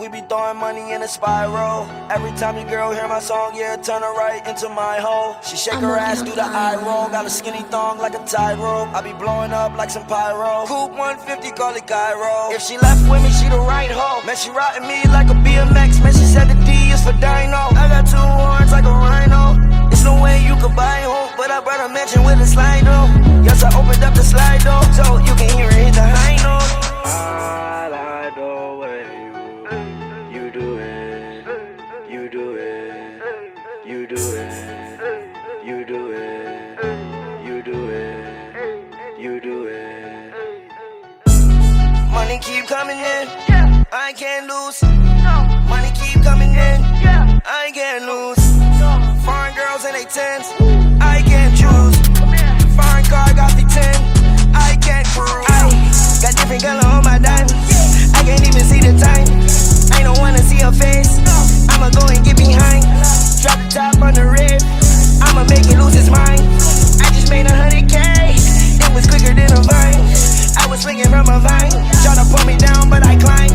We be throwing money in a spiral. Every time your girl hear my song, yeah, turn her right into my hoe. She shake her ass, do the eye roll. Got a skinny thong like a tightrope. I be blowing up like some pyro. Coupe 150, call it Cairo. If she left with me, she the right hoe. Man, she riding me like a BMX. Man, she said the D is for Dino. I got two horns like a rhino. It's no way you could buy hope, but I brought a mansion with a slide though. Yes, I opened up the slide though, so you can hear it hit the high note. I like the way you do it, you do it, you do it, you do it, you do it, you do it. Money keep coming in, I can't lose. Money keep coming in, I can't lose. Foreign girls in they tens, I can't choose. Foreign car got the 10, I can't cruise. Got different color on my diamonds, I can't even see the time. I don't wanna see her face, I'ma go and get behind. Drop the top on the rib, I'ma make it lose its mind. I just made 100K, it was quicker than a vine. I was swinging from a vine, try to pull me down but I climb.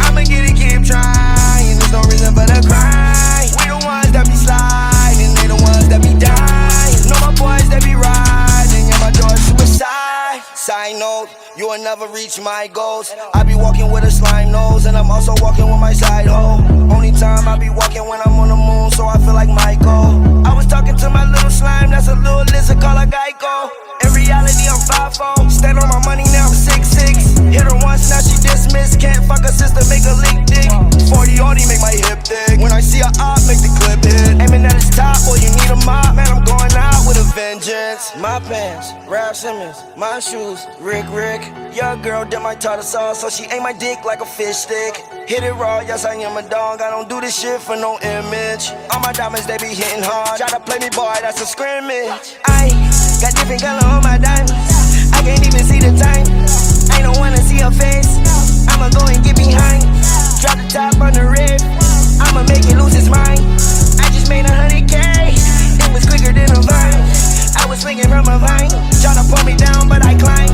I'ma get it, keep trying, there's no reason but a cry. We the ones that be sliding, they the ones that be dying. Know my boys that be riding, yeah my door's suicide. Side note, you will never reach my goals. I be walking with a slime nose, and I'm also walking with my side hoe. Only time I be walking when I'm on the moon, so I feel like Michael. I was talking to my little slime, that's a little lizard called a Geico. In reality, I'm 5'4", stand on my money now, I'm 6'6". Hit her once, now she dismissed. Can't fuck her sister, make her leak dick. 40 Audi, make my hip thick. When I see her op, make the clip hit. Aiming at his top, boy, you need a mop. Man, I'm going out with a vengeance. My pants, Rap Simmons. My shoes, Rick. Young girl did my tartar sauce, so she ate my dick like a fish stick. Hit it raw, yes, I am a dog. I don't do this shit for no image. All my diamonds, they be hitting hard. Try to play me, boy, that's a scrimmage. I got different color on my diamonds, I can't even see the time. I don't wanna see her face, I'ma go and get behind. Drop the top on the rib, I'ma make it lose its mind. I just made 100K, it was quicker than a vine. I was swinging from a vine, try to pull me down but I climb.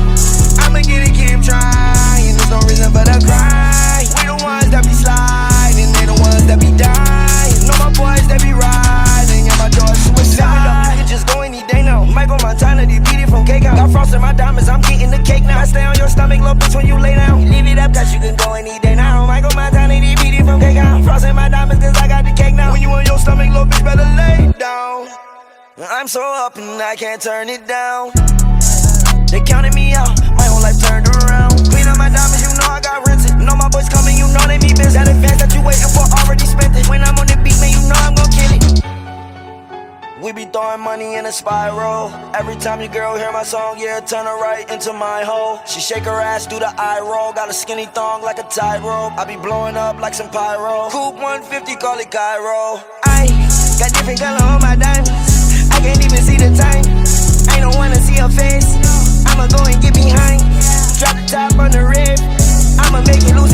I'ma get it, keep trying, there's no reason but a cry. We the ones that be sliding, they the ones that be dying. Know my boys that be riding, yeah my door's suicide. You can just go any day now, Michael Montana, they beat it from cake out. Got frost in my diamonds, I'm getting the cake now. I stay on your stomach, little bitch, when you lay down. Leave it up, cause you can go any day now. Michael Montana, they beat it from cake out. Frost in my diamonds, cause I got the cake now. When you on your stomach, little bitch, better lay down. I'm so up and I can't turn it down. They counted me out, my whole life turned around. Clean up my diamonds, you know I got rented. Know my boys coming, you know they be busy. That advance that you waiting for, already spent it. When I'm on the beat, man, you know I'm gon' kill it. We be throwing money in a spiral. Every time your girl hear my song, yeah, turn her right into my hoe. She shake her ass, do the eye roll. Got a skinny thong like a tightrope. I be blowing up like some pyro. Coupe 150, call it Cairo. I got different color on my diamonds, I can't even see the time. I don't wanna see her face, I'ma go and get behind. Drop the top on the rib, I'ma make it lose